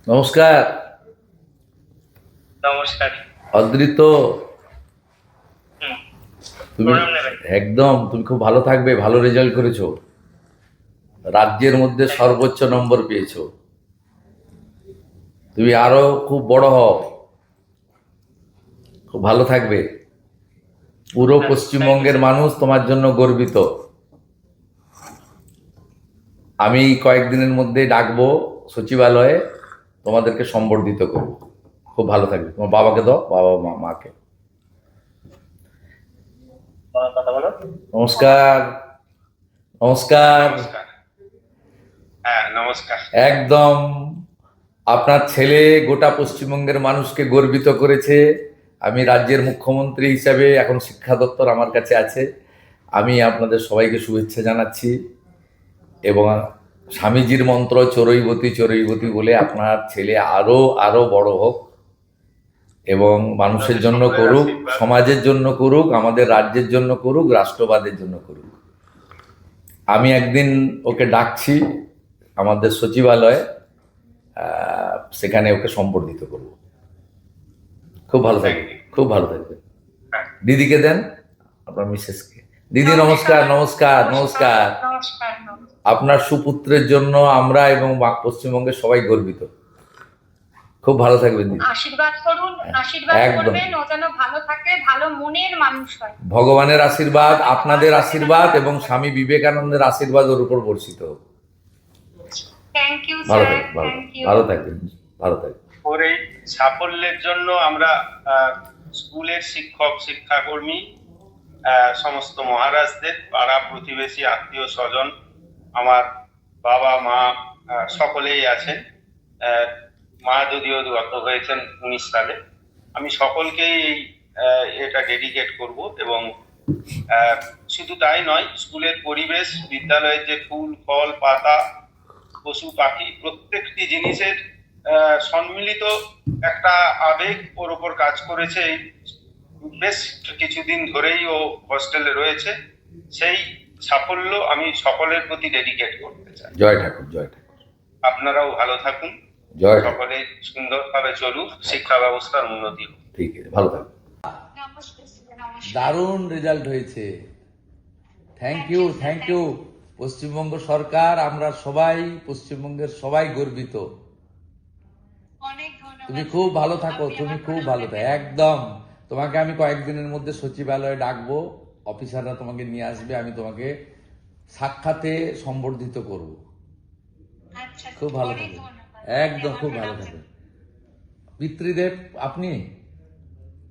নমস্কার। নমস্কার। অদ্রিত, হুম, তুমি প্রণাম নেবেন। একদম তুমি খুব ভালো থাকবে। ভালো রেজাল্ট করেছো, রাজ্যের মধ্যে থ্যাংক ইউ। সর্বোচ্চ নম্বর পেয়েছো। তুমি আরো খুব বড় হও, খুব ভালো থাকবে। পুরো থ্যাংক ইউ পশ্চিমবঙ্গের স্যার। মানুষ তোমার জন্য গর্বিত। আমি কয়েকদিনের মধ্যে ডাকবো সচিবালয়ে, তোমাদেরকে সম্বর্ধিত করবো। খুব ভালো থাকবে। তোমার বাবাকে দাও, বাবা মা মাকে। কথা বলো। নমস্কার। নমস্কার। নমস্কার। হ্যাঁ, নমস্কার। একদম আপনার ছেলে গোটা পশ্চিমবঙ্গের মানুষকে গর্বিত করেছে। আমি রাজ্যের মুখ্যমন্ত্রী হিসাবে এখন শিক্ষা দপ্তর আমার কাছে আছে। আমি আপনাদের সবাইকে শুভেচ্ছা জানাচ্ছি এবং স্বামীজির মন্ত্র চরৈবতী চরৈবতী বলে আপনার ছেলে আরো আরো বড় হোক এবং মানুষের আপনাদের জন্য সকলের করুক, আশীর্বাদ। সমাজের জন্য করুক, আমাদের রাজ্যের জন্য করুক, রাষ্ট্রবাদের জন্য করুক। আমি একদিন ওকে ডাকছি আমাদের সচিবালয়ে, সেখানে ওকে সম্বর্ধিত করব। খুব ভালো থ্যাংক থাকবে, ইউ। খুব ভালো থাকবে। হ্যাঁ। দিদিকে দেন, আপনার মিসেসকে। দিদি নমস্কার, নমস্কার। নমস্কার, নমস্কার। নমস্কার। নমস্কার। আপনার সুপুত্রের জন্য আমরা এবং পশ্চিমবঙ্গের সবাই গর্বিত। খুব ভালো থাকবেন দিদি। আশীর্বাদ করুন, আশীর্বাদ একদম করবেন, ও যেন ভালো থাকে, ভালো মনের মানুষ হয়। ভগবানের আশীর্বাদ, আপনাদের আশীর্বাদ এবং স্বামী বিবেকানন্দের আশীর্বাদ ওর উপর বর্ষিত হোক। থ্যাংক ইউ ভালো স্যার, থাকবেন, ভালো থ্যাংক ইউ। ভালো থাকবেন, ভালো থাকবেন। ওর এই সাফল্যের জন্য আমরা স্কুলের শিক্ষক শিক্ষাকর্মী, সমস্ত মহারাজদের, পাড়া প্রতিবেশী, আত্মীয় স্বজন, আমার বাবা মা সকলেই আছেন। আহ, মা যদিও গত হয়েছেন 19 সালে। আমি সকলকেই এটা ডেডিকেট করব এবং আহ, শুধু তাই নয়, স্কুলের পরিবেশ, বিদ্যালয়ের যে ফুল ফল পাতা, পশু পাখি, প্রত্যেকটি জিনিসের সম্মিলিত একটা আবেগ ওর ওপর কাজ করেছে। এই বেশ কিছুদিন ধরেই ও হস্টেলে রয়েছে। সেই সাফল্য আমি সকলের প্রতি ডেডিকেট করতে চাই। জয় ঠাকুর, জয় ঠাকুর। আপনারাও ভালো থাকুন, জয় ঠাকুর। সকলে সুন্দরভাবে চলুক, শিক্ষা ব্যবস্থার উন্নতি হোক। ঠিক আছে, ভালো থাকবেন। নমস্কার স্যার, নমস্কার। দারুণ রেজাল্ট হয়েছে। Thank you, thank you. Paschimbanga সরকার, আমরা সবাই, পশ্চিমবঙ্গের সবাই গর্বিত। অনেক ধন্যবাদ। তুমি খুব ভালো থাকো, আপনি তুমি আমার খুব প্রণাম ভালো থাকো। নেবেন। একদম তোমাকে আমি কয়েকদিনের মধ্যে সচিবালয়ে ডাকবো, অফিসাররা তোমাকে নিয়ে আসবে, আমি তোমাকে সাক্ষাতে সম্বর্ধিত করব। আচ্ছা, খুব ভালো অনেক থাকবে, ধন্যবাদ। একদম আমার খুব ভালো প্রণাম থাকবে। নেবেন। পিতৃদেব আপনি?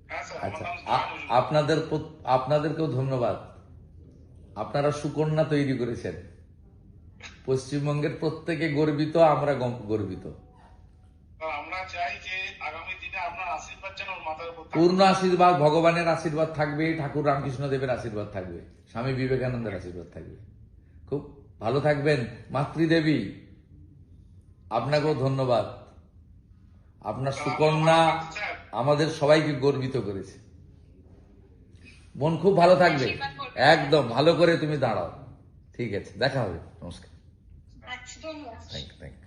হ্যাঁ স্যার, আচ্ছা, আপনাদেরকেও ধন্যবাদ। আপনারা সুকন্যা তৈরি করেছেন। পশ্চিমবঙ্গের প্রত্যেকে গর্বিত, আমরা গর্বিত। আমরা চাই যে আগামী দিনে আপনার আশীর্বাদ যেন ওর মাথার উপর থাকে। পূর্ণ আশীর্বাদ, ভগবানের আশীর্বাদ থাকবে, ঠাকুর রামকৃষ্ণ দেবের আশীর্বাদ থাকবে, স্বামী বিবেকানন্দের আশীর্বাদ থাকবে। খুব ভালো থাকবেন। মাতৃদেবী, আপনাকেও ধন্যবাদ। আপনার সুকন্যা আমাদের সবাইকে গর্বিত করেছে। মন খুব ভালো থাকবে, একদম ভালো করে তুমি দাঁড়াও। ঠিক আছে, দেখা হবে। নমস্কার। আচ্ছা, ধন্যবাদ। Thank you, thank you.